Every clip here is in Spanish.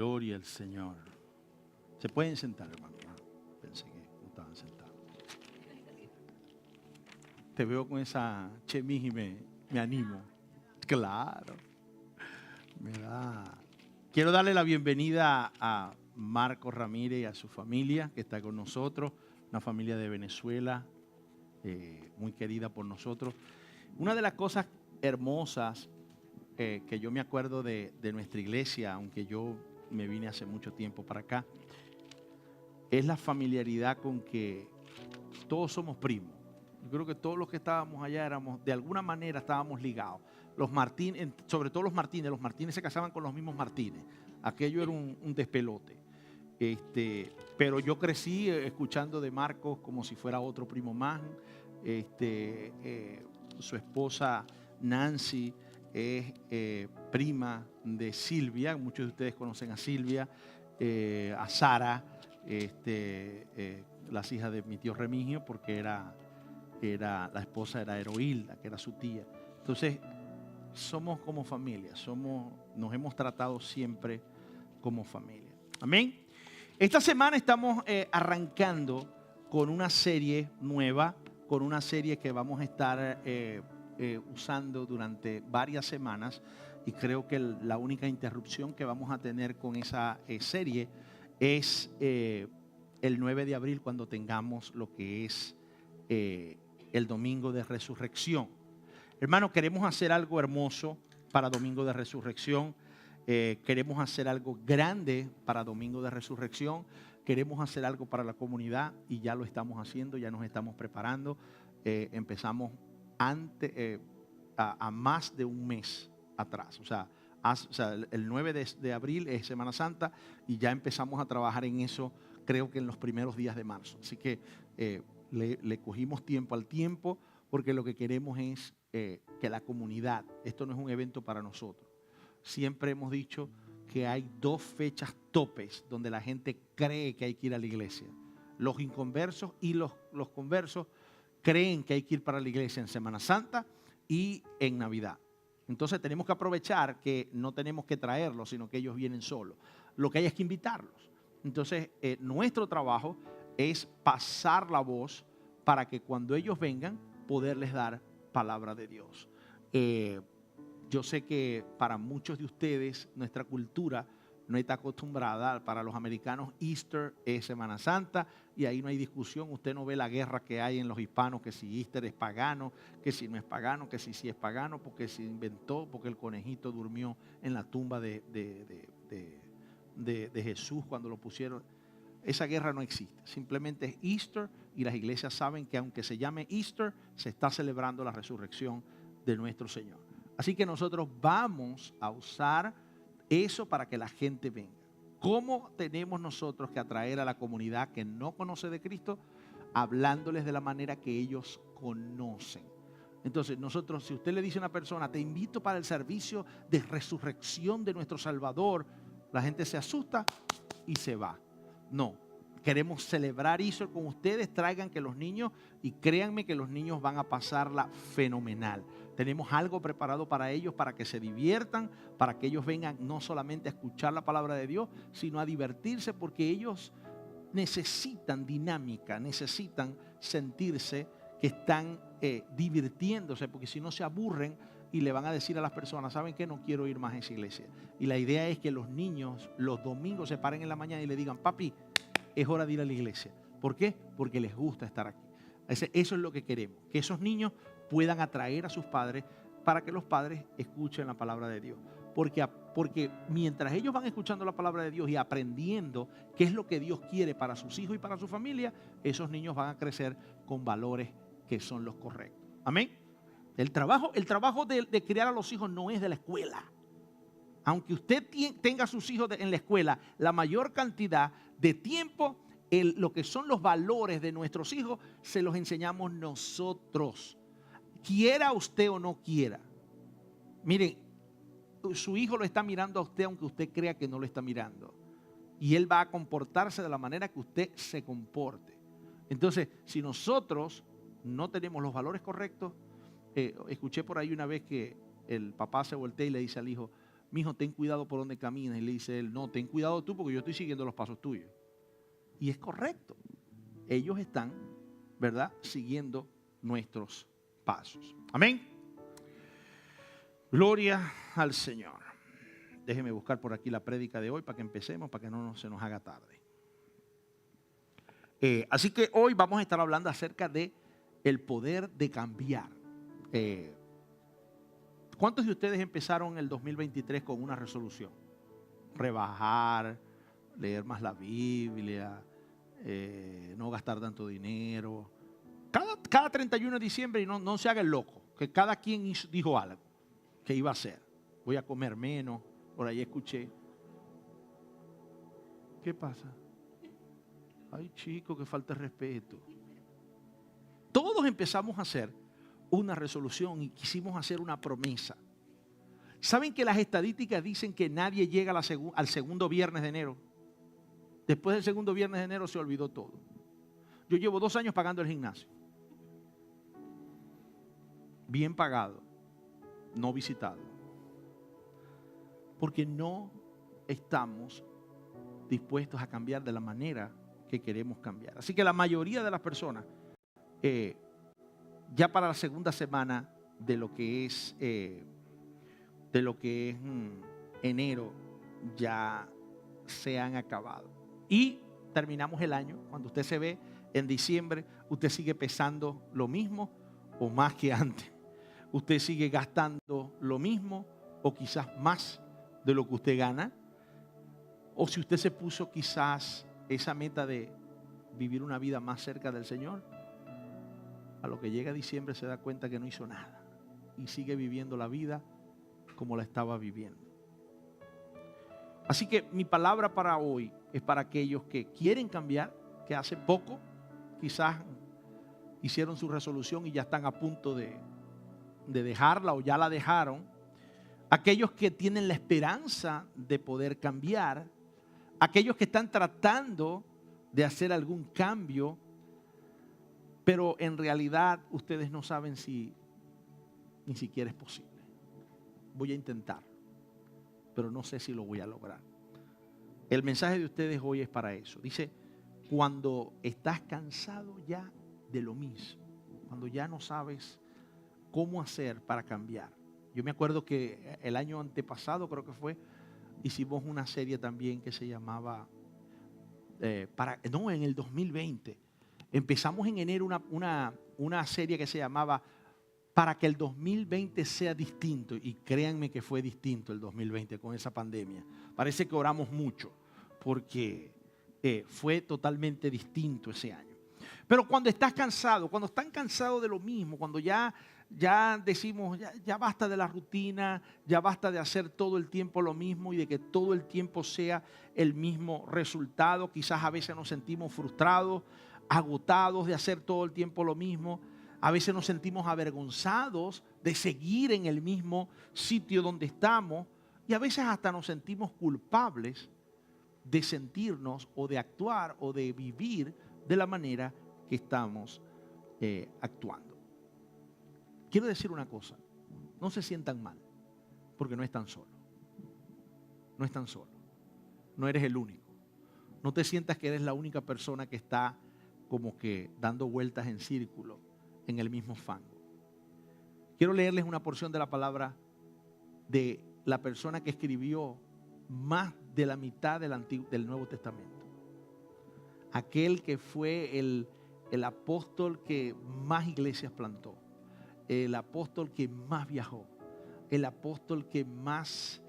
Gloria al Señor. Se pueden sentar, hermano. Pensé que no estaban sentados. Te veo con esa chemise y me animo. Claro. Me da. Quiero darle la bienvenida a Marcos Ramírez y a su familia que está con nosotros. Una familia de Venezuela, muy querida por nosotros. Una de las cosas hermosas que yo me acuerdo de nuestra iglesia, aunque yo me vine hace mucho tiempo para acá, es la familiaridad con que todos somos primos. Yo creo que todos los que estábamos allá éramos, de alguna manera estábamos ligados. Los Martínez, sobre todo los Martínez se casaban con los mismos Martínez. Aquello era un despelote. Pero yo crecí escuchando de Marcos como si fuera otro primo más. Su esposa Nancy es prima de Silvia. Muchos de ustedes conocen a Silvia, a Sara, las hijas de mi tío Remigio, porque la esposa era Heroilda, que era su tía. Entonces, somos como familia, nos hemos tratado siempre como familia. Amén. Esta semana estamos arrancando con una serie nueva, con una serie que vamos a estar usando durante varias semanas, y creo que la única interrupción que vamos a tener con esa serie es el 9 de abril, cuando tengamos lo que es el Domingo de Resurrección. Hermano, queremos hacer algo hermoso para Domingo de Resurrección. Queremos hacer algo grande para Domingo de Resurrección. Queremos hacer algo para la comunidad y ya lo estamos haciendo, ya nos estamos preparando. Empezamos a más de un mes atrás. O sea, el 9 de abril es Semana Santa y ya empezamos a trabajar en eso, creo que en los primeros días de marzo. Así que le cogimos tiempo al tiempo, porque lo que queremos es que la comunidad, esto no es un evento para nosotros. Siempre hemos dicho que hay dos fechas topes donde la gente cree que hay que ir a la iglesia. Los inconversos y los conversos creen que hay que ir para la iglesia en Semana Santa y en Navidad. Entonces tenemos que aprovechar que no tenemos que traerlos, sino que ellos vienen solos. Lo que hay es que invitarlos. Entonces nuestro trabajo es pasar la voz para que cuando ellos vengan, poderles dar palabra de Dios. Yo sé que para muchos de ustedes nuestra cultura no está acostumbrada. Para los americanos Easter es Semana Santa y ahí no hay discusión. Usted no ve la guerra que hay en los hispanos, que si Easter es pagano, que si no es pagano, que si sí es pagano, porque se inventó, porque el conejito durmió en la tumba de Jesús cuando lo pusieron. Esa guerra no existe, simplemente es Easter, y las iglesias saben que aunque se llame Easter, se está celebrando la resurrección de nuestro Señor. Así que nosotros vamos a usar eso para que la gente venga. ¿Cómo tenemos nosotros que atraer a la comunidad que no conoce de Cristo? Hablándoles de la manera que ellos conocen. Entonces nosotros, si usted le dice a una persona, te invito para el servicio de resurrección de nuestro Salvador, la gente se asusta y se va. No, queremos celebrar eso con ustedes. Traigan que los niños, y créanme que los niños van a pasarla fenomenal. Tenemos algo preparado para ellos, para que se diviertan, para que ellos vengan no solamente a escuchar la palabra de Dios, sino a divertirse, porque ellos necesitan dinámica, necesitan sentirse que están divirtiéndose, porque si no se aburren y le van a decir a las personas, ¿saben qué? No quiero ir más a esa iglesia. Y la idea es que los niños los domingos se paren en la mañana y le digan, papi, es hora de ir a la iglesia. ¿Por qué? Porque les gusta estar aquí. Eso es lo que queremos, que esos niños puedan atraer a sus padres para que los padres escuchen la palabra de Dios. Porque mientras ellos van escuchando la palabra de Dios y aprendiendo qué es lo que Dios quiere para sus hijos y para su familia, esos niños van a crecer con valores que son los correctos. Amén. El trabajo de criar a los hijos no es de la escuela. Aunque usted tenga a sus hijos en la escuela, la mayor cantidad de tiempo, lo que son los valores de nuestros hijos, se los enseñamos nosotros. Quiera usted o no quiera. Miren, su hijo lo está mirando a usted aunque usted crea que no lo está mirando. Y él va a comportarse de la manera que usted se comporte. Entonces, si nosotros no tenemos los valores correctos, escuché por ahí una vez que el papá se voltea y le dice al hijo, mijo, ten cuidado por donde caminas. Y le dice él, no, ten cuidado tú porque yo estoy siguiendo los pasos tuyos. Y es correcto. Ellos están, ¿verdad?, siguiendo nuestros pasos. Amén. Gloria al Señor. Déjeme buscar por aquí la prédica de hoy para que empecemos, para que no se nos haga tarde. Así que hoy vamos a estar hablando acerca de el poder de cambiar. ¿Cuántos de ustedes empezaron el 2023 con una resolución? Rebajar, leer más la Biblia, no gastar tanto dinero. Cada 31 de diciembre, y no se haga el loco, que cada quien dijo algo que iba a hacer. Voy a comer menos, por ahí escuché. ¿Qué pasa? Ay, chico, que falta de respeto. Todos empezamos a hacer una resolución y quisimos hacer una promesa. ¿Saben que las estadísticas dicen que nadie llega al segundo viernes de enero? Después del segundo viernes de enero se olvidó todo. Yo llevo 2 años pagando el gimnasio. Bien pagado, no visitado. Porque no estamos dispuestos a cambiar de la manera que queremos cambiar. Así que la mayoría de las personas, ya para la segunda semana de lo que es enero, ya se han acabado. Y terminamos el año. Cuando usted se ve en diciembre, usted sigue pesando lo mismo o más que antes. Usted sigue gastando lo mismo o quizás más de lo que usted gana. O si usted se puso quizás esa meta de vivir una vida más cerca del Señor, a lo que llega diciembre se da cuenta que no hizo nada y sigue viviendo la vida como la estaba viviendo. Así que mi palabra para hoy es para aquellos que quieren cambiar, que hace poco quizás hicieron su resolución y ya están a punto de dejarla o ya la dejaron. Aquellos que tienen la esperanza de poder cambiar, aquellos que están tratando de hacer algún cambio, pero en realidad ustedes no saben si ni siquiera es posible. Voy a intentar, pero no sé si lo voy a lograr. El mensaje de ustedes hoy es para eso. Dice, cuando estás cansado ya de lo mismo, cuando ya no sabes cómo hacer para cambiar. Yo me acuerdo que el año antepasado, creo que fue, hicimos una serie también que se llamaba, en el 2020, empezamos en enero una serie que se llamaba Para que el 2020 sea distinto. Y créanme que fue distinto el 2020 con esa pandemia. Parece que oramos mucho porque fue totalmente distinto ese año. Pero cuando estás cansado, cuando están cansados de lo mismo, cuando ya decimos, ya basta de la rutina, ya basta de hacer todo el tiempo lo mismo y de que todo el tiempo sea el mismo resultado. Quizás a veces nos sentimos frustrados, agotados de hacer todo el tiempo lo mismo. A veces nos sentimos avergonzados de seguir en el mismo sitio donde estamos. Y a veces hasta nos sentimos culpables de sentirnos o de actuar o de vivir de la manera que estamos actuando. Quiero decir una cosa, no se sientan mal, porque no están solos. No están solos. No eres el único. No te sientas que eres la única persona que está como que dando vueltas en círculo en el mismo fango. Quiero leerles una porción de la palabra de la persona que escribió más de la mitad del Nuevo Testamento. Aquel que fue el apóstol que más iglesias plantó. El apóstol que más viajó, el apóstol que más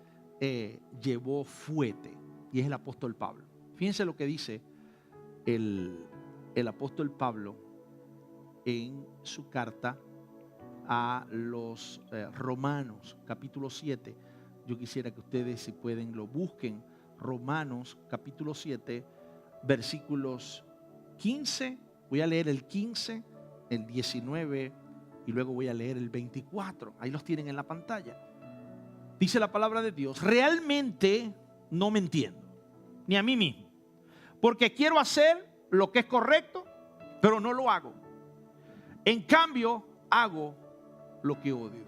llevó fuete, y es el apóstol Pablo. Fíjense lo que dice el apóstol Pablo en su carta a los Romanos, capítulo 7. Yo quisiera que ustedes, si pueden, lo busquen. Romanos, capítulo 7, versículos 15. Voy a leer el 15, el 19 y luego voy a leer el 24. Ahí los tienen en la pantalla. Dice la palabra de Dios: realmente no me entiendo, ni a mí mismo, porque quiero hacer lo que es correcto, pero no lo hago. En cambio, hago lo que odio.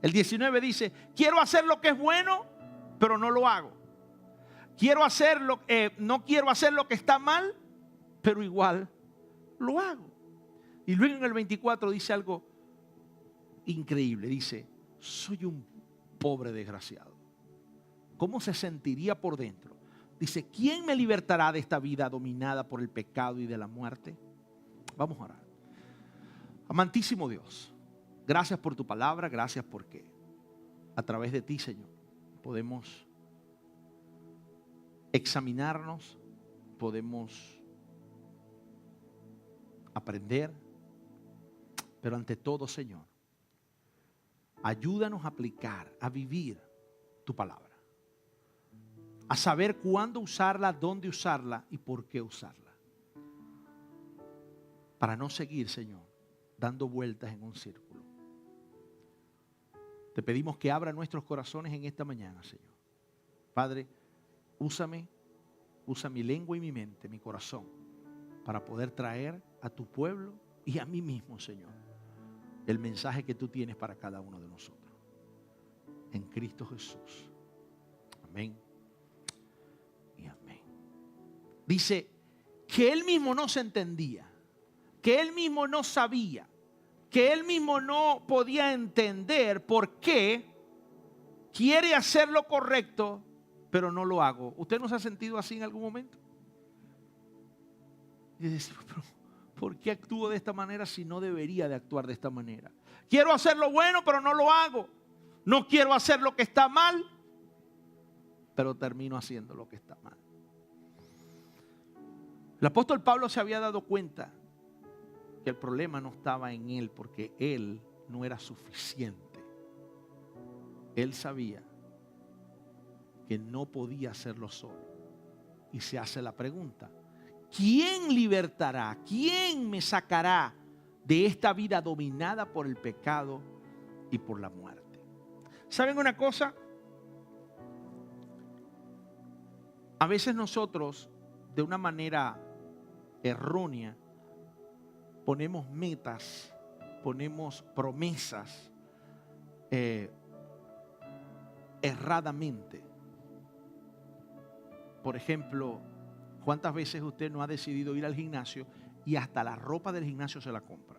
El 19 dice, quiero hacer lo que es bueno, pero no lo hago. No quiero hacer lo que está mal, pero igual lo hago. Y luego en el 24 dice algo increíble. Dice, soy un pobre desgraciado. ¿Cómo se sentiría por dentro? Dice, ¿quién me libertará de esta vida dominada por el pecado y de la muerte? Vamos a orar. Amantísimo Dios, gracias por tu palabra, gracias porque a través de ti, Señor, podemos examinarnos, podemos aprender, pero ante todo, Señor, ayúdanos a aplicar, a vivir tu palabra, a saber cuándo usarla, dónde usarla y por qué usarla, para no seguir, Señor, dando vueltas en un círculo. Te pedimos que abra nuestros corazones en esta mañana, Señor. Padre, usa mi lengua y mi mente, mi corazón, para poder traer a tu pueblo y a mí mismo, Señor, el mensaje que tú tienes para cada uno de nosotros. En Cristo Jesús. Amén y amén. Dice que él mismo no se entendía, que él mismo no sabía, que él mismo no podía entender por qué quiere hacer lo correcto, pero no lo hago. ¿Usted no se ha sentido así en algún momento? Y dice, pero ¿por qué actúo de esta manera si no debería de actuar de esta manera? Quiero hacer lo bueno, pero no lo hago. No quiero hacer lo que está mal, pero termino haciendo lo que está mal. El apóstol Pablo se había dado cuenta que el problema no estaba en él, porque él no era suficiente. Él sabía que no podía hacerlo solo. Y se hace la pregunta, ¿quién libertará? ¿Quién me sacará de esta vida dominada por el pecado y por la muerte? ¿Saben una cosa? A veces nosotros, de una manera errónea, ponemos metas, ponemos promesas erradamente. Por ejemplo, ¿cuántas veces usted no ha decidido ir al gimnasio y hasta la ropa del gimnasio se la compra?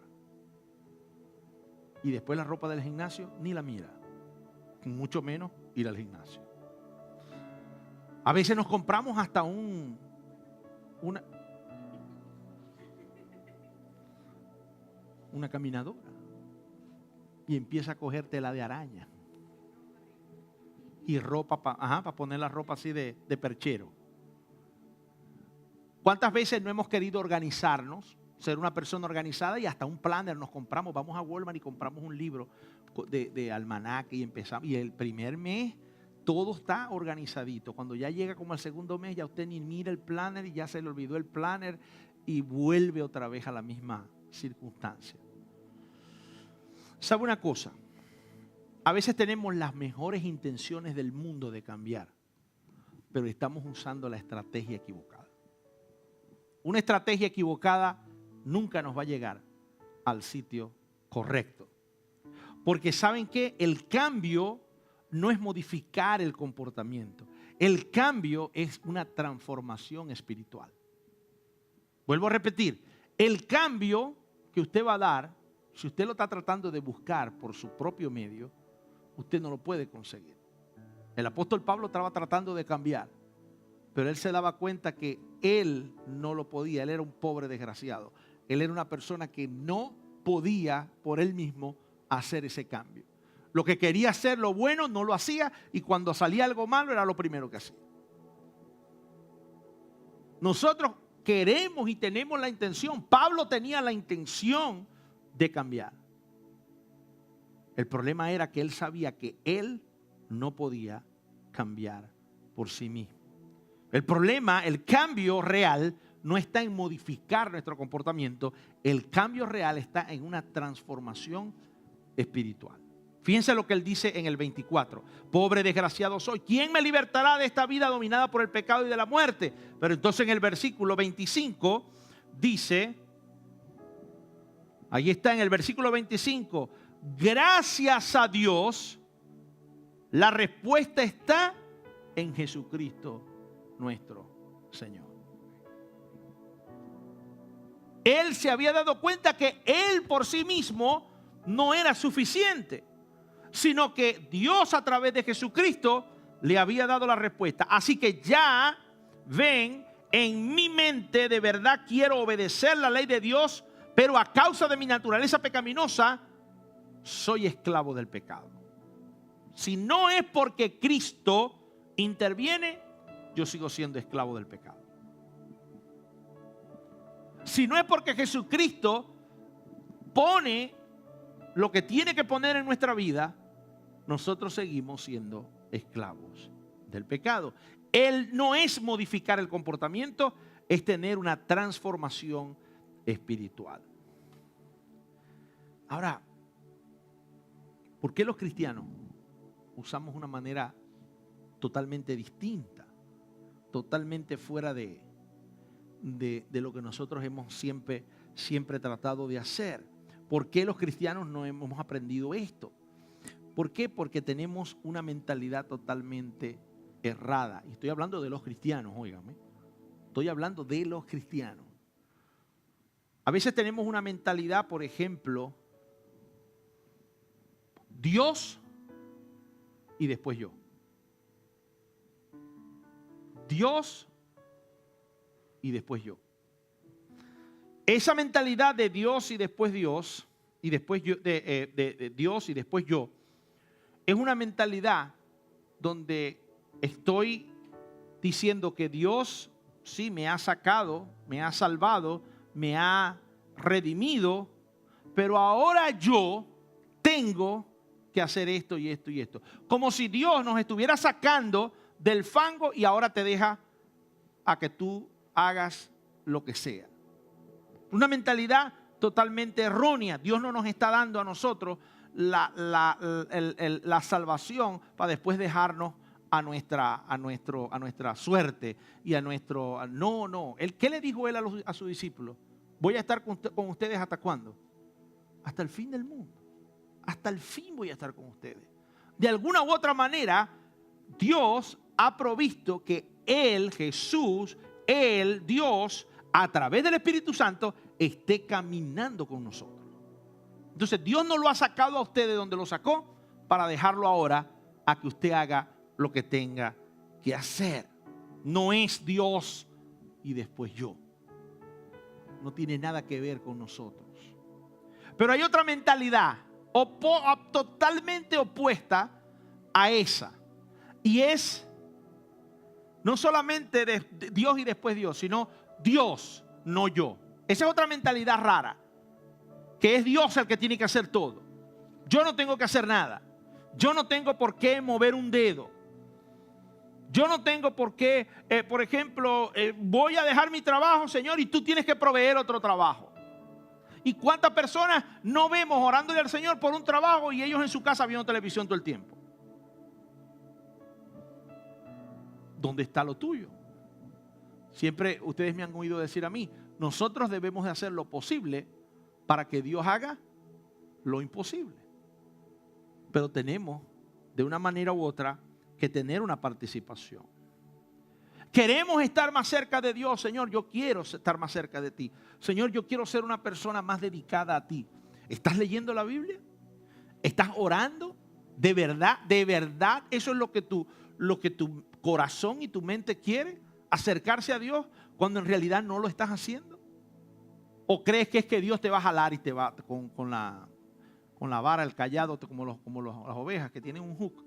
Y después la ropa del gimnasio ni la mira, mucho menos ir al gimnasio. A veces nos compramos hasta una caminadora y empieza a coger tela de araña y ropa para poner la ropa así de perchero. ¿Cuántas veces no hemos querido organizarnos, ser una persona organizada y hasta un planner nos compramos? Vamos a Walmart y compramos un libro de almanaque y empezamos, y el primer mes todo está organizadito. Cuando ya llega como el segundo mes, ya usted ni mira el planner y ya se le olvidó el planner y vuelve otra vez a la misma circunstancia. ¿Sabe una cosa? A veces tenemos las mejores intenciones del mundo de cambiar, pero estamos usando la estrategia equivocada. Una estrategia equivocada nunca nos va a llegar al sitio correcto. Porque ¿saben qué? El cambio no es modificar el comportamiento. El cambio es una transformación espiritual. Vuelvo a repetir, el cambio que usted va a dar, si usted lo está tratando de buscar por su propio medio, usted no lo puede conseguir. El apóstol Pablo estaba tratando de cambiar, pero él se daba cuenta que él no lo podía. Él era un pobre desgraciado. Él era una persona que no podía por él mismo hacer ese cambio. Lo que quería hacer, lo bueno, no lo hacía, y cuando salía algo malo era lo primero que hacía. Nosotros queremos y tenemos la intención. Pablo tenía la intención de cambiar. El problema era que él sabía que él no podía cambiar por sí mismo. El problema, el cambio real, no está en modificar nuestro comportamiento. El cambio real está en una transformación espiritual. Fíjense lo que él dice en el 24. Pobre desgraciado soy. ¿Quién me libertará de esta vida dominada por el pecado y de la muerte? Pero entonces en el versículo 25 dice, ahí está en el versículo 25, gracias a Dios, la respuesta está en Jesucristo nuestro Señor. Él se había dado cuenta que Él por sí mismo no era suficiente, sino que Dios a través de Jesucristo le había dado la respuesta. Así que ya ven, en mi mente de verdad quiero obedecer la ley de Dios, pero a causa de mi naturaleza pecaminosa, soy esclavo del pecado. Si no es porque Cristo interviene, yo sigo siendo esclavo del pecado. Si no es porque Jesucristo pone lo que tiene que poner en nuestra vida, nosotros seguimos siendo esclavos del pecado. Él no es modificar el comportamiento, es tener una transformación espiritual. Ahora, ¿por qué los cristianos usamos una manera totalmente distinta, totalmente fuera de lo que nosotros hemos siempre tratado de hacer? ¿Por qué los cristianos no hemos aprendido esto? ¿Por qué? Porque tenemos una mentalidad totalmente errada. Y estoy hablando de los cristianos, óigame. Estoy hablando de los cristianos. A veces tenemos una mentalidad, por ejemplo, Dios y después yo. Dios y después yo. Esa mentalidad de Dios y después Dios, y después yo, de Dios y después yo, es una mentalidad donde estoy diciendo que Dios sí me ha sacado, me ha salvado, me ha redimido, pero ahora yo tengo que hacer esto y esto y esto. Como si Dios nos estuviera sacando del fango y ahora te deja a que tú hagas lo que sea. Una mentalidad totalmente errónea. Dios no nos está dando a nosotros la salvación para después dejarnos a nuestra suerte y a nuestro... No. ¿Qué le dijo Él a sus discípulos? Voy a estar con ustedes ¿hasta cuándo? Hasta el fin del mundo. Hasta el fin voy a estar con ustedes. De alguna u otra manera, Dios ha provisto que Él, Jesús, Él, Dios, a través del Espíritu Santo, esté caminando con nosotros. Entonces Dios no lo ha sacado a usted de donde lo sacó para dejarlo ahora a que usted haga lo que tenga que hacer. No es Dios y después yo. No tiene nada que ver con nosotros. Pero hay otra mentalidad totalmente opuesta a esa. Y es no solamente de Dios y después Dios, sino Dios, no yo. Esa es otra mentalidad rara, que es Dios el que tiene que hacer todo. Yo no tengo que hacer nada. Yo no tengo por qué mover un dedo. Yo no tengo por qué, por ejemplo, voy a dejar mi trabajo, Señor, y tú tienes que proveer otro trabajo. ¿Y cuántas personas no vemos orándole al Señor por un trabajo y ellos en su casa viendo televisión todo el tiempo? ¿Dónde está lo tuyo? Siempre ustedes me han oído decir a mí, nosotros debemos de hacer lo posible para que Dios haga lo imposible. Pero tenemos, de una manera u otra, que tener una participación. Queremos estar más cerca de Dios. Señor, yo quiero estar más cerca de ti. Señor, yo quiero ser una persona más dedicada a ti. ¿Estás leyendo la Biblia? ¿Estás orando? ¿De verdad eso es lo que tu corazón y tu mente quiere? ¿Acercarse a Dios cuando en realidad no lo estás haciendo? ¿O crees que es que Dios te va a jalar y te va con la vara, el callado, como las ovejas que tienen un hook,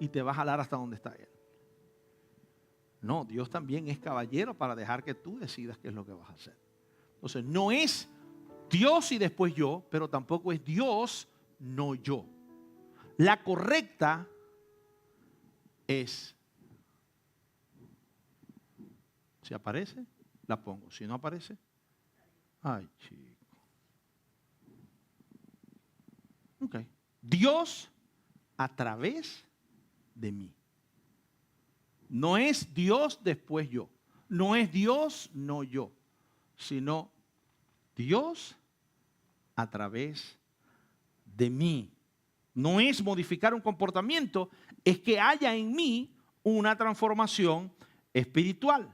y te va a jalar hasta donde está Él? No, Dios también es caballero para dejar que tú decidas qué es lo que vas a hacer. Entonces, no es Dios y después yo, pero tampoco es Dios, no yo. La correcta es, si aparece, la pongo. Si no aparece, ay, chico. Ok. Dios a través de mí. No es Dios después yo. No es Dios, no yo. Sino Dios a través de mí. no es modificar un comportamiento, es que haya en mí una transformación espiritual.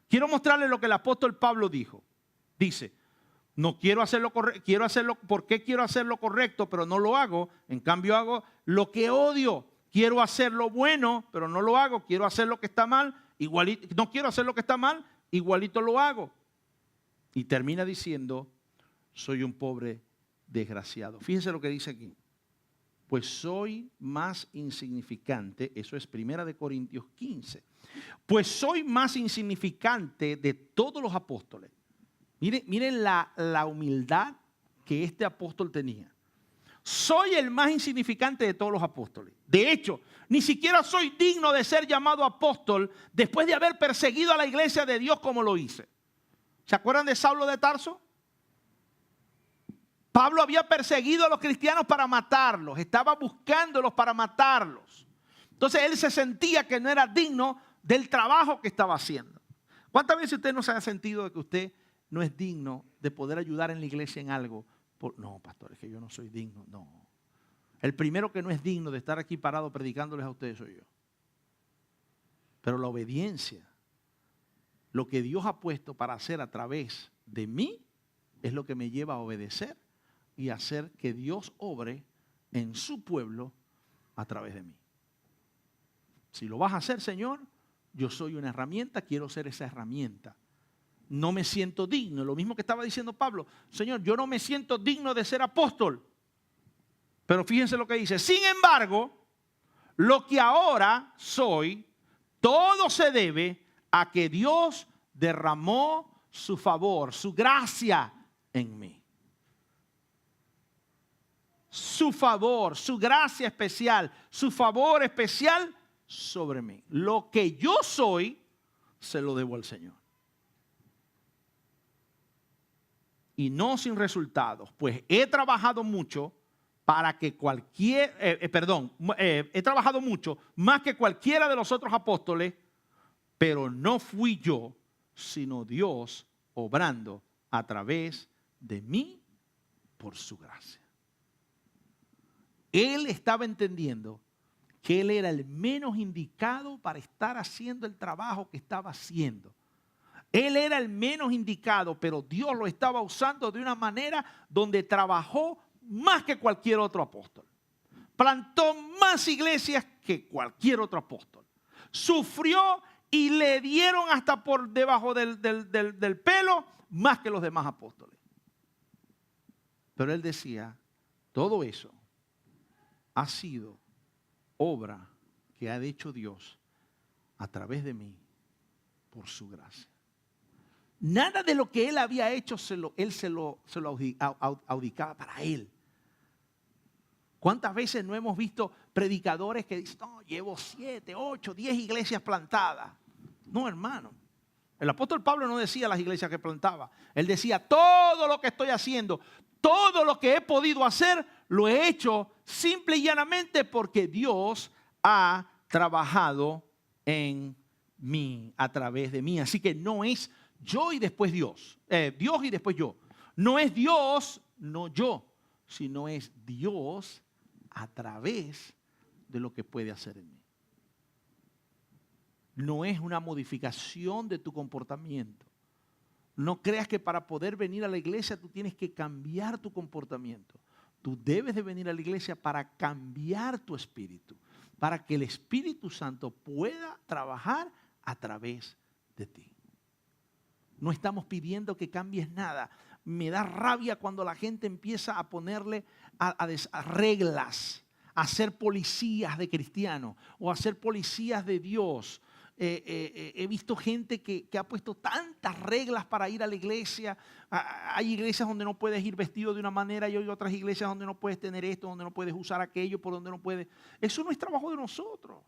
Quiero mostrarles lo que el apóstol Pablo dijo. Dice, no quiero hacerlo correcto, ¿por qué quiero hacer lo correcto, pero no lo hago? En cambio hago lo que odio. Quiero hacer lo bueno, pero no lo hago. Quiero hacer lo que está mal, igualito. No quiero hacer lo que está mal, igualito lo hago. Y termina diciendo, soy un pobre desgraciado. Fíjense lo que dice aquí. Pues soy más insignificante, eso es 1 Corintios 15. Pues soy más insignificante de todos los apóstoles. Miren la humildad que este apóstol tenía. Soy el más insignificante de todos los apóstoles. De hecho, ni siquiera soy digno de ser llamado apóstol después de haber perseguido a la iglesia de Dios como lo hice. ¿Se acuerdan de Saulo de Tarso? Pablo había perseguido a los cristianos para matarlos, estaba buscándolos para matarlos. Entonces él se sentía que no era digno del trabajo que estaba haciendo. ¿Cuántas veces usted no se ha sentido de que usted no es digno de poder ayudar en la iglesia en algo? No, pastor, es que yo no soy digno. No. El primero que no es digno de estar aquí parado predicándoles a ustedes soy yo. Pero la obediencia, lo que Dios ha puesto para hacer a través de mí, es lo que me lleva a obedecer y hacer que Dios obre en su pueblo a través de mí. Si lo vas a hacer, Señor, yo soy una herramienta, quiero ser esa herramienta. No me siento digno, lo mismo que estaba diciendo Pablo. Señor, yo no me siento digno de ser apóstol. Pero fíjense lo que dice. Sin embargo, lo que ahora soy, todo se debe a que Dios derramó su favor, su gracia en mí. Su favor, su gracia especial, su favor especial sobre mí. Lo que yo soy, se lo debo al Señor. Y no sin resultados, pues he trabajado mucho para que he trabajado mucho más que cualquiera de los otros apóstoles, pero no fui yo, sino Dios obrando a través de mí por su gracia. Él estaba entendiendo que él era el menos indicado para estar haciendo el trabajo que estaba haciendo. Él era el menos indicado, pero Dios lo estaba usando de una manera donde trabajó más que cualquier otro apóstol. Plantó más iglesias que cualquier otro apóstol. Sufrió y le dieron hasta por debajo del pelo más que los demás apóstoles. Pero él decía, todo eso ha sido obra que ha hecho Dios a través de mí por su gracia. Nada de lo que él había hecho él se lo adjudicaba para él. ¿Cuántas veces no hemos visto predicadores que dicen, no, llevo 7, 8, 10 iglesias plantadas? No, hermano. El apóstol Pablo no decía las iglesias que plantaba. Él decía, todo lo que estoy haciendo, todo lo que he podido hacer, lo he hecho simple y llanamente porque Dios ha trabajado en mí, a través de mí. Así que no es yo y después Dios. Dios y después yo. No es Dios, no yo, sino es Dios a través de lo que puede hacer en mí. No es una modificación de tu comportamiento. No creas que para poder venir a la iglesia tú tienes que cambiar tu comportamiento. Tú debes de venir a la iglesia para cambiar tu espíritu, para que el Espíritu Santo pueda trabajar a través de ti. No estamos pidiendo que cambies nada. Me da rabia cuando la gente empieza a ponerle a reglas, a ser policías de cristianos o a ser policías de Dios. He visto gente que ha puesto tantas reglas para ir a la iglesia. Hay iglesias donde no puedes ir vestido de una manera y hay otras iglesias donde no puedes tener esto, donde no puedes usar aquello, por donde no puedes. Eso no es trabajo de nosotros.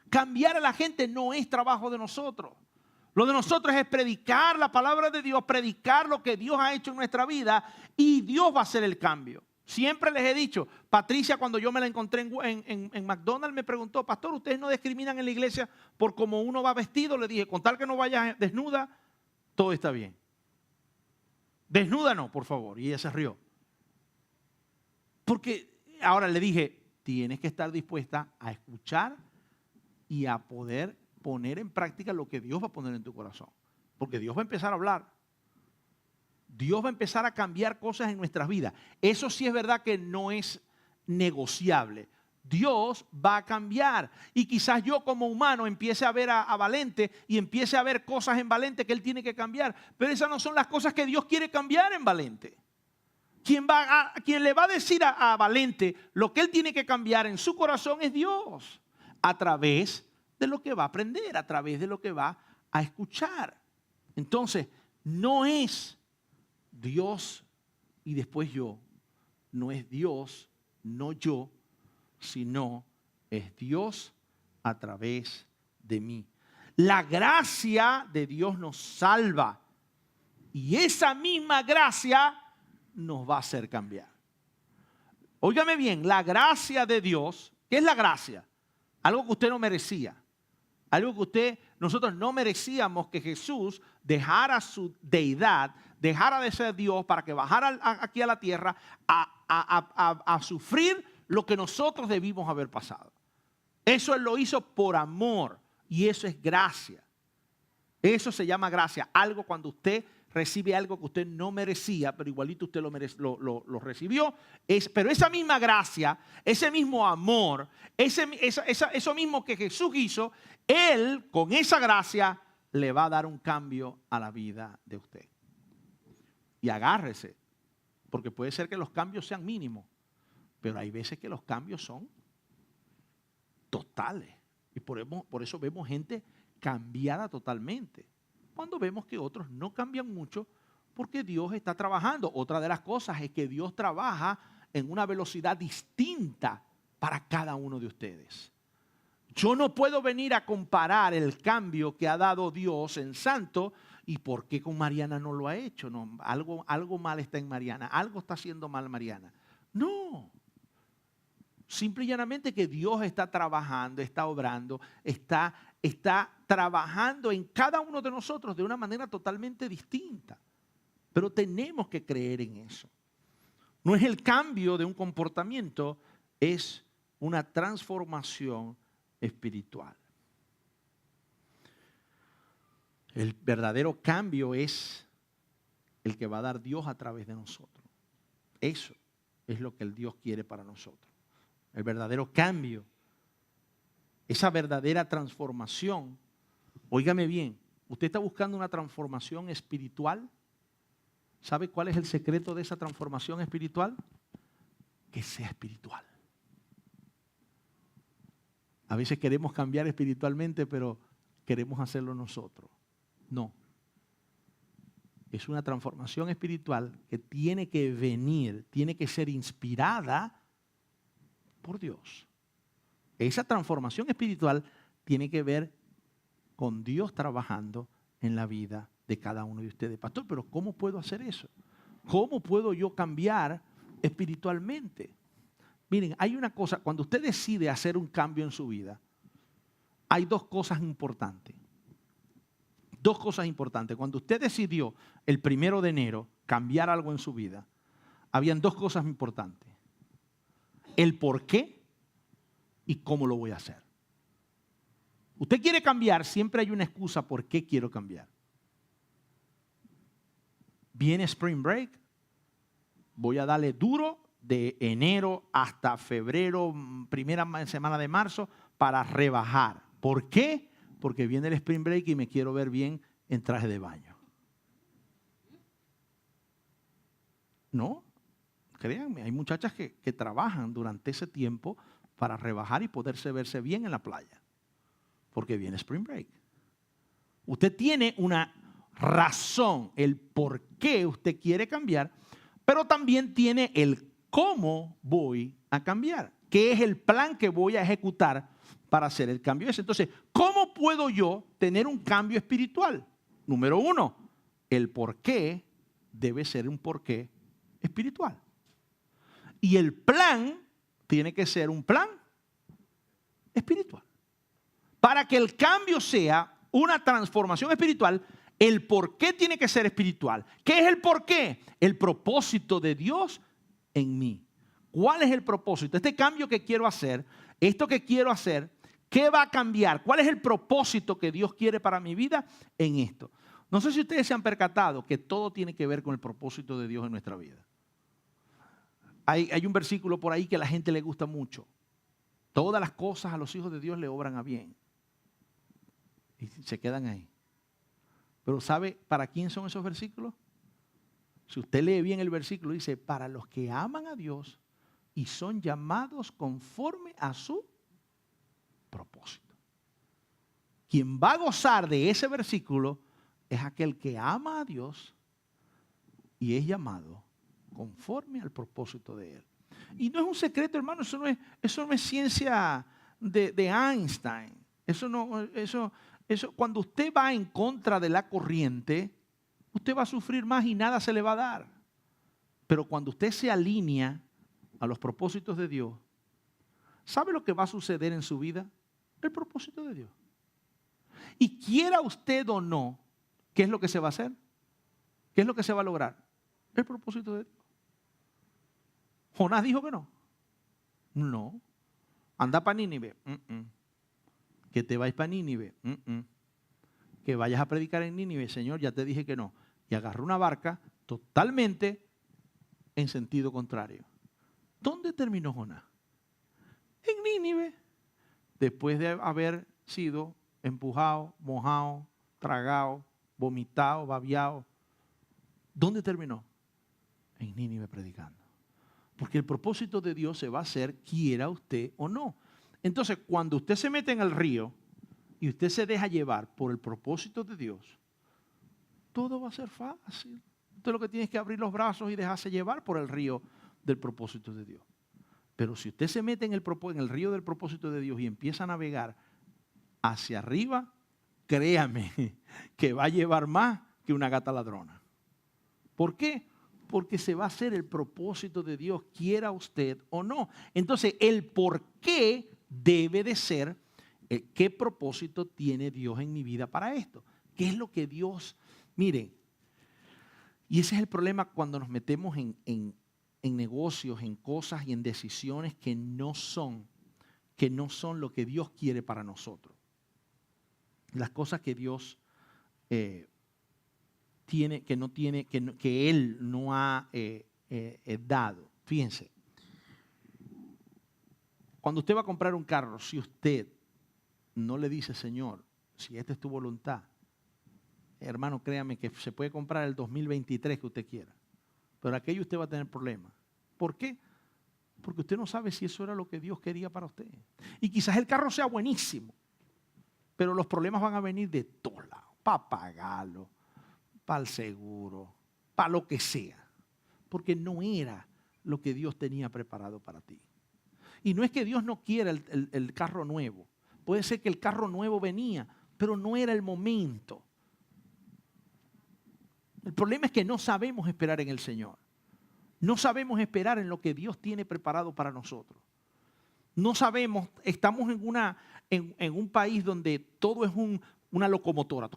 Cambiar a la gente no es trabajo de nosotros. Lo de nosotros es predicar la palabra de Dios, predicar lo que Dios ha hecho en nuestra vida y Dios va a hacer el cambio. Siempre les he dicho, Patricia cuando yo me la encontré en McDonald's me preguntó, pastor, ¿ustedes no discriminan en la iglesia por cómo uno va vestido? Le dije, con tal que no vayas desnuda, todo está bien. Desnuda no, por favor. Y ella se rió. Porque ahora le dije, tienes que estar dispuesta a escuchar y a poder poner en práctica lo que Dios va a poner en tu corazón. Porque Dios va a empezar a hablar. Dios va a empezar a cambiar cosas en nuestras vidas. Eso sí es verdad que no es negociable. Dios va a cambiar. Y quizás yo como humano empiece a ver a Valente y empiece a ver cosas en Valente que él tiene que cambiar. Pero esas no son las cosas que Dios quiere cambiar en Valente. Quien le va a decir a Valente lo que él tiene que cambiar en su corazón es Dios. A través de lo que va a aprender, a través de lo que va a escuchar. Entonces, no es Dios y después yo. No es Dios, no yo, sino es Dios a través de mí. La gracia de Dios nos salva y esa misma gracia nos va a hacer cambiar. Óigame bien, la gracia de Dios, ¿qué es la gracia? Algo que usted no merecía. Algo que nosotros no merecíamos, que Jesús dejara su deidad, dejara de ser Dios para que bajara aquí a la tierra a sufrir lo que nosotros debimos haber pasado. Eso Él lo hizo por amor y eso es gracia. Eso se llama gracia. Algo cuando usted recibe algo que usted no merecía, pero igualito usted lo recibió. Pero esa misma gracia, ese mismo amor, eso mismo que Jesús hizo, Él con esa gracia le va a dar un cambio a la vida de usted. Y agárrese, porque puede ser que los cambios sean mínimos, pero hay veces que los cambios son totales. Y por eso vemos gente cambiada totalmente. Cuando vemos que otros no cambian mucho porque Dios está trabajando. Otra de las cosas es que Dios trabaja en una velocidad distinta para cada uno de ustedes. Yo no puedo venir a comparar el cambio que ha dado Dios en Santo y por qué con Mariana no lo ha hecho. No, algo mal está en Mariana, algo está haciendo mal Mariana. No. Simple y llanamente que Dios está trabajando, está obrando, está trabajando en cada uno de nosotros de una manera totalmente distinta. Pero tenemos que creer en eso. No es el cambio de un comportamiento, es una transformación espiritual. El verdadero cambio es el que va a dar Dios a través de nosotros. Eso es lo que el Dios quiere para nosotros. El verdadero cambio, esa verdadera transformación. Óigame bien, ¿usted está buscando una transformación espiritual? ¿Sabe cuál es el secreto de esa transformación espiritual? Que sea espiritual. A veces queremos cambiar espiritualmente, pero queremos hacerlo nosotros. No. Es una transformación espiritual que tiene que venir, tiene que ser inspirada por Dios. Esa transformación espiritual tiene que ver con Dios trabajando en la vida de cada uno de ustedes. Pastor, pero ¿cómo puedo hacer eso? ¿Cómo puedo yo cambiar espiritualmente? Miren, hay una cosa, cuando usted decide hacer un cambio en su vida, hay dos cosas importantes. Dos cosas importantes. Cuando usted decidió el 1 de enero cambiar algo en su vida, habían dos cosas importantes. El por qué y cómo lo voy a hacer. Usted quiere cambiar, siempre hay una excusa por qué quiero cambiar. Viene Spring Break, voy a darle duro de enero hasta febrero, primera semana de marzo, para rebajar. ¿Por qué? Porque viene el Spring Break y me quiero ver bien en traje de baño. No, créanme, hay muchachas que trabajan durante ese tiempo para rebajar y poderse verse bien en la playa. Porque viene Spring Break. Usted tiene una razón, el por qué usted quiere cambiar, pero también tiene el cómo voy a cambiar. ¿Qué es el plan que voy a ejecutar para hacer el cambio ese? Entonces, ¿cómo puedo yo tener un cambio espiritual? Número 1, el por qué debe ser un porqué espiritual. Y el plan tiene que ser un plan espiritual. Para que el cambio sea una transformación espiritual, el por qué tiene que ser espiritual. ¿Qué es el por qué? El propósito de Dios en mí. ¿Cuál es el propósito? Este cambio que quiero hacer, esto que quiero hacer, ¿qué va a cambiar? ¿Cuál es el propósito que Dios quiere para mi vida en esto? No sé si ustedes se han percatado que todo tiene que ver con el propósito de Dios en nuestra vida. Hay un versículo por ahí que a la gente le gusta mucho. Todas las cosas a los hijos de Dios le obran a bien. Y se quedan ahí. Pero ¿sabe para quién son esos versículos? Si usted lee bien el versículo, dice, para los que aman a Dios y son llamados conforme a su propósito. Quien va a gozar de ese versículo es aquel que ama a Dios y es llamado conforme al propósito de Él. Y no es un secreto, hermano, eso no es ciencia de Einstein. Cuando usted va en contra de la corriente, usted va a sufrir más y nada se le va a dar. Pero cuando usted se alinea a los propósitos de Dios, ¿sabe lo que va a suceder en su vida? El propósito de Dios. Y quiera usted o no, ¿qué es lo que se va a hacer? ¿Qué es lo que se va a lograr? El propósito de Dios. Jonás dijo que no. No. Anda para Nínive. Que te vayas para Nínive. Que vayas a predicar en Nínive. Señor, ya te dije que no. Y agarró una barca totalmente en sentido contrario. ¿Dónde terminó Jonás? En Nínive. Después de haber sido empujado, mojado, tragado, vomitado, babeado. ¿Dónde terminó? En Nínive predicando. Porque el propósito de Dios se va a hacer quiera usted o no. Entonces, cuando usted se mete en el río y usted se deja llevar por el propósito de Dios, todo va a ser fácil. Usted lo que tiene es que abrir los brazos y dejarse llevar por el río del propósito de Dios. Pero si usted se mete en el río del propósito de Dios y empieza a navegar hacia arriba, créame que va a llevar más que una gata ladrona. ¿Por qué? Porque se va a hacer el propósito de Dios, quiera usted o no. Entonces, el por qué debe de ser, qué propósito tiene Dios en mi vida para esto. ¿Qué es lo que Dios, mire, y ese es el problema cuando nos metemos en negocios, en cosas y en decisiones que no son lo que Dios quiere para nosotros. Las cosas que Dios tiene, que Él no ha dado. Fíjense, cuando usted va a comprar un carro, si usted no le dice, Señor, si esta es tu voluntad, hermano, créame que se puede comprar el 2023 que usted quiera, pero aquello usted va a tener problemas. ¿Por qué? Porque usted no sabe si eso era lo que Dios quería para usted. Y quizás el carro sea buenísimo, pero los problemas van a venir de todos lados, para pagarlo, para el seguro, para lo que sea, porque no era lo que Dios tenía preparado para ti. Y no es que Dios no quiera el carro nuevo, puede ser que el carro nuevo venía, pero no era el momento. El problema es que no sabemos esperar en el Señor, no sabemos esperar en lo que Dios tiene preparado para nosotros. No sabemos, estamos en un país donde todo es una locomotora.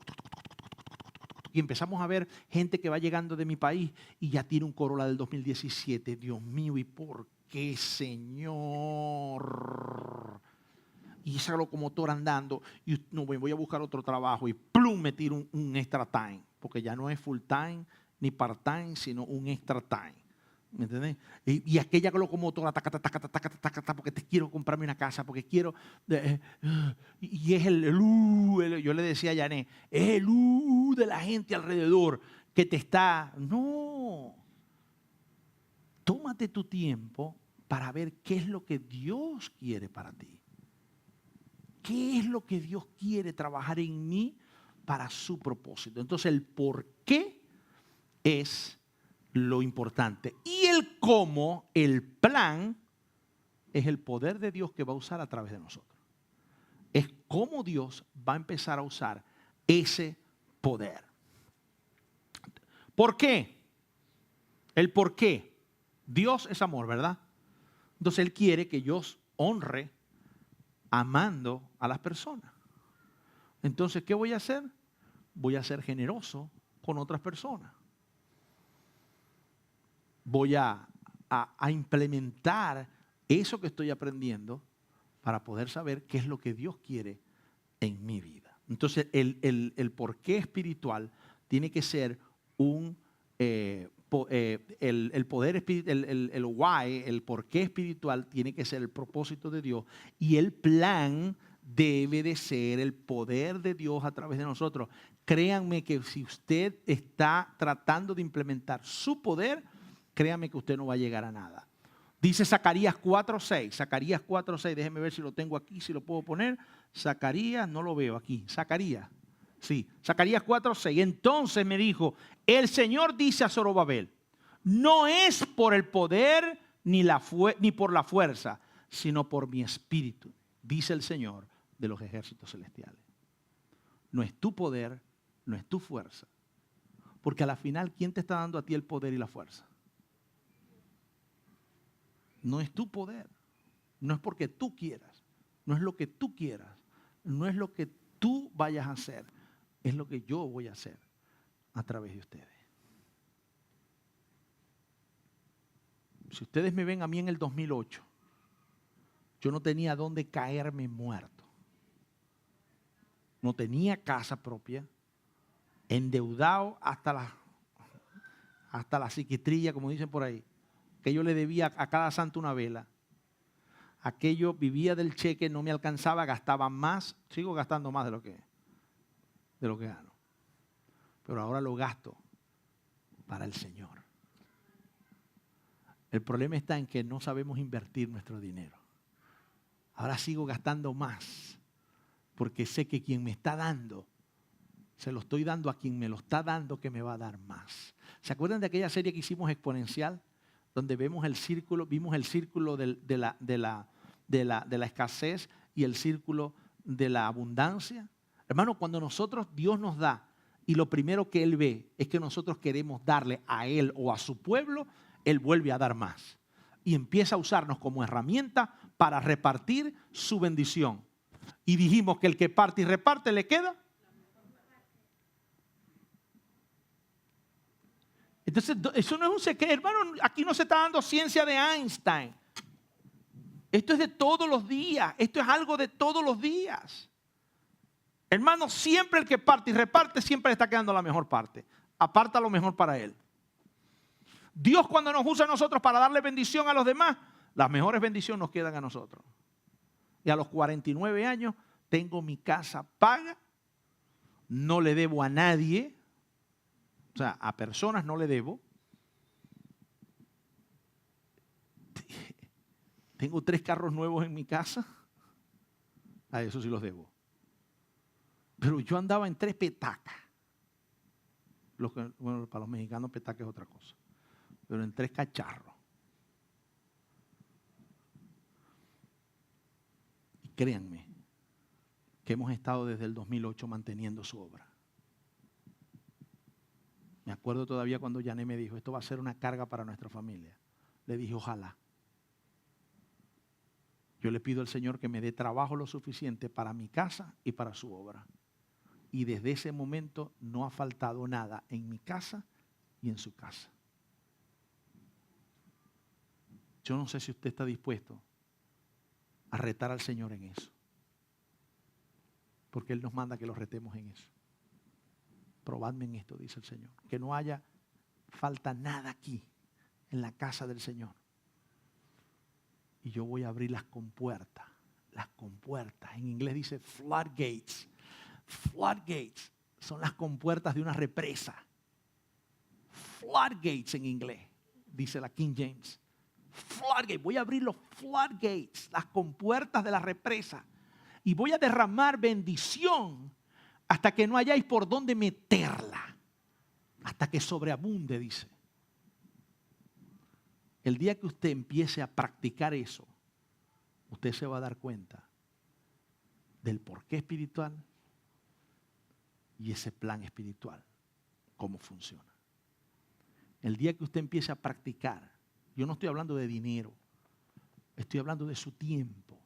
Y empezamos a ver gente que va llegando de mi país y ya tiene un Corolla del 2017. Dios mío, ¿y por qué, Señor? Y esa locomotora andando, y no, voy a buscar otro trabajo y plum, me tiro un extra time. Porque ya no es full time ni part time, sino un extra time. ¿Me entiendes? Y aquella locomotora, porque te quiero comprarme una casa, porque quiero... y es yo le decía a Yané, es el de la gente alrededor que te está... No. Tómate tu tiempo para ver qué es lo que Dios quiere para ti. ¿Qué es lo que Dios quiere trabajar en mí para su propósito? Entonces el por qué es lo importante. Y el cómo, el plan, es el poder de Dios que va a usar a través de nosotros. Es cómo Dios va a empezar a usar ese poder. ¿Por qué? El por qué. Dios es amor, ¿verdad? Entonces Él quiere que yo honre amando a las personas. Entonces, ¿qué voy a hacer? Voy a ser generoso con otras personas. Voy a a implementar eso que estoy aprendiendo para poder saber qué es lo que Dios quiere en mi vida. Entonces, el porqué espiritual tiene que ser el poder espiritual, el why, el porqué espiritual tiene que ser el propósito de Dios, y el plan debe de ser el poder de Dios a través de nosotros. Créanme que si usted está tratando de implementar su poder, créanme que usted no va a llegar a nada. Dice Zacarías 4:6, Zacarías 4:6, déjenme ver si lo tengo aquí, si lo puedo poner. Zacarías, no lo veo aquí, Zacarías. Sí, Zacarías 4:6. Entonces me dijo, el Señor dice a Zorobabel, no es por el poder ni por la fuerza, sino por mi espíritu, dice el Señor de los ejércitos celestiales. No es tu poder, no es tu fuerza. Porque a la final, ¿quién te está dando a ti el poder y la fuerza? No es tu poder. No es porque tú quieras. No es lo que tú quieras. No es lo que tú vayas a hacer. Es lo que yo voy a hacer a través de ustedes. Si ustedes me ven a mí en el 2008, yo no tenía dónde caerme muerto. No tenía casa propia, endeudado hasta la psiquitrilla, como dicen por ahí. Que yo le debía a cada santo una vela. Aquello vivía del cheque, no me alcanzaba, gastaba más, sigo gastando más de lo que gano. Pero ahora lo gasto para el Señor. El problema está en que no sabemos invertir nuestro dinero. Ahora sigo gastando más, porque sé que quien me está dando, se lo estoy dando a quien me lo está dando, que me va a dar más. ¿Se acuerdan de aquella serie que hicimos Exponencial? Donde vimos el círculo de la escasez y el círculo de la abundancia. Hermano, cuando Dios nos da, y lo primero que Él ve es que nosotros queremos darle a Él o a su pueblo, Él vuelve a dar más. Y empieza a usarnos como herramienta para repartir su bendición. Y dijimos que el que parte y reparte le queda. Entonces, eso no es un secreto, hermano. Aquí no se está dando ciencia de Einstein. Esto es de todos los días. Esto es algo de todos los días. Hermano, siempre el que parte y reparte, siempre le está quedando la mejor parte. Aparta lo mejor para él. Dios, cuando nos usa a nosotros para darle bendición a los demás, las mejores bendiciones nos quedan a nosotros. Y a los 49 años tengo mi casa paga, no le debo a nadie. O sea, a personas no le debo. Tengo 3 carros nuevos en mi casa. A eso sí los debo. Pero yo andaba en 3 petacas. Bueno, para los mexicanos petaca es otra cosa. Pero en 3 cacharros. Y créanme que hemos estado desde el 2008 manteniendo su obra. Me acuerdo todavía cuando Yané me dijo, esto va a ser una carga para nuestra familia. Le dije, ojalá. Yo le pido al Señor que me dé trabajo lo suficiente para mi casa y para su obra. Y desde ese momento no ha faltado nada en mi casa y en su casa. Yo no sé si usted está dispuesto a retar al Señor en eso. Porque Él nos manda que lo retemos en eso. Probadme en esto, dice el Señor. Que no haya falta nada aquí, en la casa del Señor. Y yo voy a abrir las compuertas. Las compuertas. En inglés dice floodgates. Floodgates son las compuertas de una represa. Floodgates en inglés, dice la King James. Floodgates. Voy a abrir los floodgates, las compuertas de la represa. Y voy a derramar bendición hasta que no hayáis por dónde meterla. Hasta que sobreabunde, dice. El día que usted empiece a practicar eso, usted se va a dar cuenta del porqué espiritual y ese plan espiritual, cómo funciona. El día que usted empiece a practicar, yo no estoy hablando de dinero, estoy hablando de su tiempo,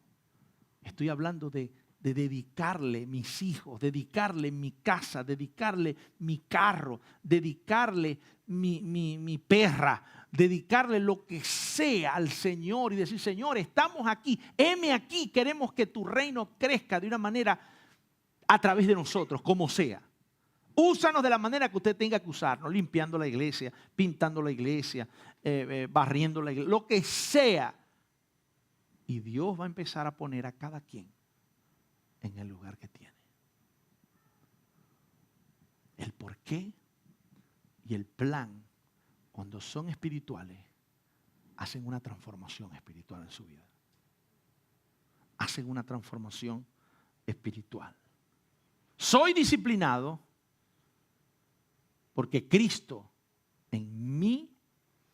estoy hablando de dedicarle mis hijos, dedicarle mi casa, dedicarle mi carro, dedicarle mi perra, dedicarle lo que sea al Señor y decir, Señor, estamos aquí, heme aquí, queremos que tu reino crezca de una manera a través de nosotros, como sea. Úsanos de la manera que usted tenga que usarnos, limpiando la iglesia, pintando la iglesia, barriendo la iglesia, lo que sea. Y Dios va a empezar a poner a cada quien en el lugar que tiene. El porqué y el plan, cuando son espirituales, hacen una transformación espiritual en su vida. Hacen una transformación espiritual. Soy disciplinado porque Cristo en mí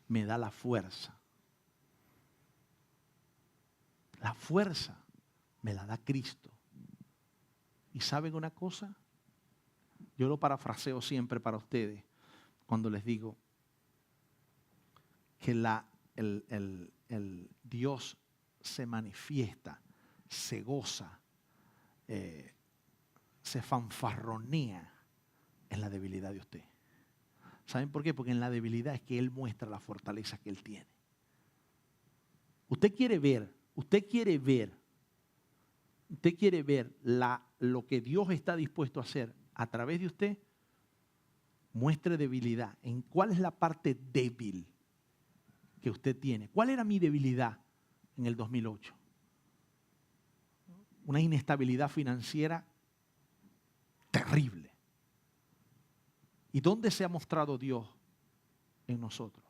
me da la fuerza. La fuerza me la da Cristo. ¿Y saben una cosa? Yo lo parafraseo siempre para ustedes cuando les digo que el Dios se manifiesta, se goza, se fanfarronea en la debilidad de usted. ¿Saben por qué? Porque en la debilidad es que Él muestra la fortaleza que Él tiene. Usted quiere ver lo que Dios está dispuesto a hacer a través de usted. Muestre debilidad. ¿En cuál es la parte débil que usted tiene? ¿Cuál era mi debilidad en el 2008? Una inestabilidad financiera terrible. ¿Y dónde se ha mostrado Dios en nosotros?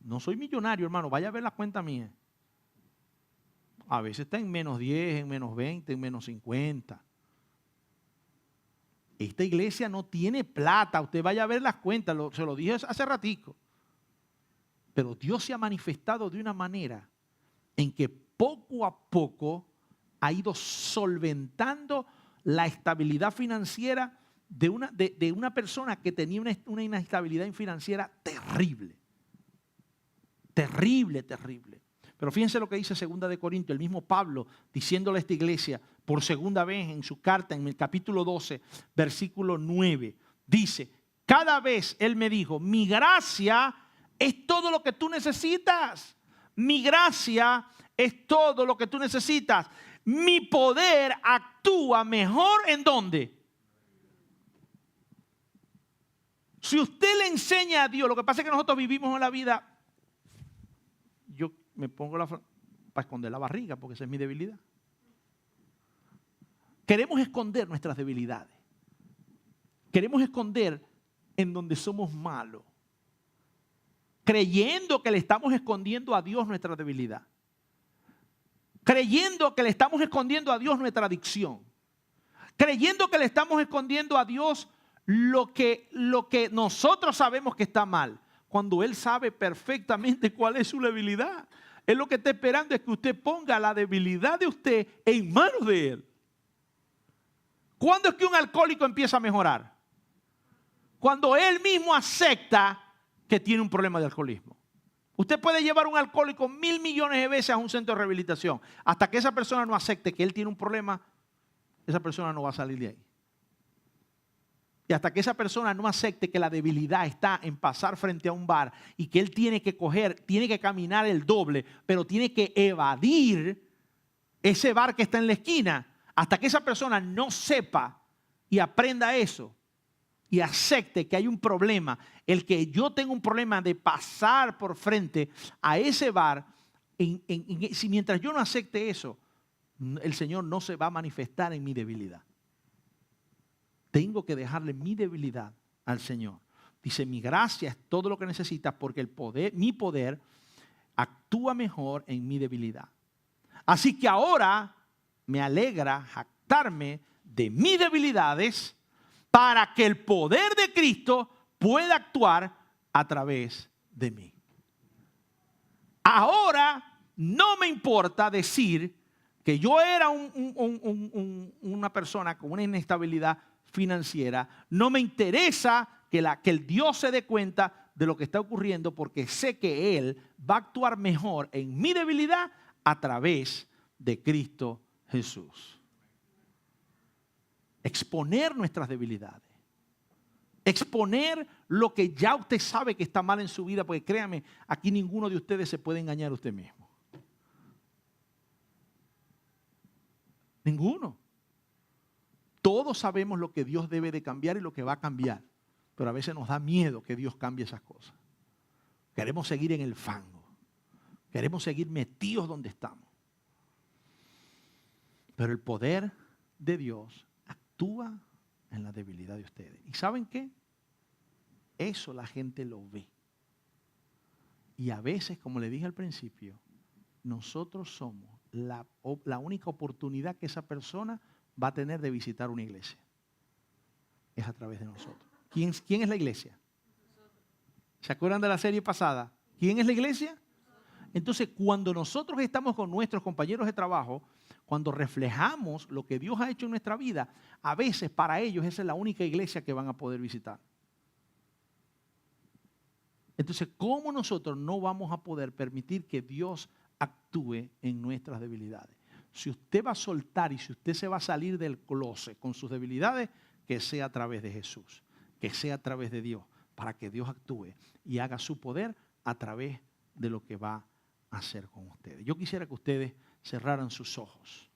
No soy millonario, hermano. Vaya a ver la cuenta mía. A veces está en menos 10, en menos 20, en menos 50. Esta iglesia no tiene plata. Usted vaya a ver las cuentas. Se lo dije hace ratico. Pero Dios se ha manifestado de una manera en que poco a poco ha ido solventando la estabilidad financiera de una persona que tenía una inestabilidad financiera terrible. Terrible, terrible. Pero fíjense lo que dice 2 Corintios, el mismo Pablo diciéndole a esta iglesia por segunda vez en su carta, en el capítulo 12, versículo 9. Dice, cada vez él me dijo, mi gracia es todo lo que tú necesitas. Mi gracia es todo lo que tú necesitas. Mi poder actúa mejor ¿en dónde? Si usted le enseña a Dios, lo que pasa es que nosotros vivimos en la vida, yo me pongo para esconder la barriga porque esa es mi debilidad. Queremos esconder nuestras debilidades. Queremos esconder en donde somos malos. Creyendo que le estamos escondiendo a Dios nuestra debilidad. Creyendo que le estamos escondiendo a Dios nuestra adicción. Creyendo que le estamos escondiendo a Dios lo que nosotros sabemos que está mal. Cuando Él sabe perfectamente cuál es su debilidad. Él lo que está esperando es que usted ponga la debilidad de usted en manos de Él. ¿Cuándo es que un alcohólico empieza a mejorar? Cuando él mismo acepta que tiene un problema de alcoholismo. Usted puede llevar a un alcohólico 1.000 millones de veces a un centro de rehabilitación. Hasta que esa persona no acepte que él tiene un problema, esa persona no va a salir de ahí. Y hasta que esa persona no acepte que la debilidad está en pasar frente a un bar y que él tiene que caminar el doble, pero tiene que evadir ese bar que está en la esquina, hasta que esa persona no sepa y aprenda eso y acepte que hay un problema, el que yo tengo un problema de pasar por frente a ese bar, si mientras yo no acepte eso, el Señor no se va a manifestar en mi debilidad. Tengo que dejarle mi debilidad al Señor. Dice, mi gracia es todo lo que necesitas porque mi poder actúa mejor en mi debilidad. Así que ahora me alegra jactarme de mis debilidades para que el poder de Cristo pueda actuar a través de mí. Ahora no me importa decir que yo era una persona con una inestabilidad financiera. No me interesa que el Dios se dé cuenta de lo que está ocurriendo porque sé que Él va a actuar mejor en mi debilidad a través de Cristo Jesús. Exponer nuestras debilidades. Exponer lo que ya usted sabe que está mal en su vida, porque créame, aquí ninguno de ustedes se puede engañar a usted mismo. Ninguno. Todos sabemos lo que Dios debe de cambiar y lo que va a cambiar, pero a veces nos da miedo que Dios cambie esas cosas. Queremos seguir en el fango. Queremos seguir metidos donde estamos. Pero el poder de Dios actúa en la debilidad de ustedes. ¿Y saben qué? Eso la gente lo ve. Y a veces, como le dije al principio, nosotros somos la única oportunidad que esa persona va a tener de visitar una iglesia. Es a través de nosotros. ¿Quién es la iglesia? ¿Se acuerdan de la serie pasada? ¿Quién es la iglesia? Entonces, cuando nosotros estamos con nuestros compañeros de trabajo, cuando reflejamos lo que Dios ha hecho en nuestra vida, a veces para ellos esa es la única iglesia que van a poder visitar. Entonces, ¿cómo nosotros no vamos a poder permitir que Dios actúe en nuestras debilidades? Si usted va a soltar y si usted se va a salir del closet con sus debilidades, que sea a través de Jesús, que sea a través de Dios, para que Dios actúe y haga su poder a través de lo que va a hacer con ustedes. Yo quisiera que ustedes cerraran sus ojos.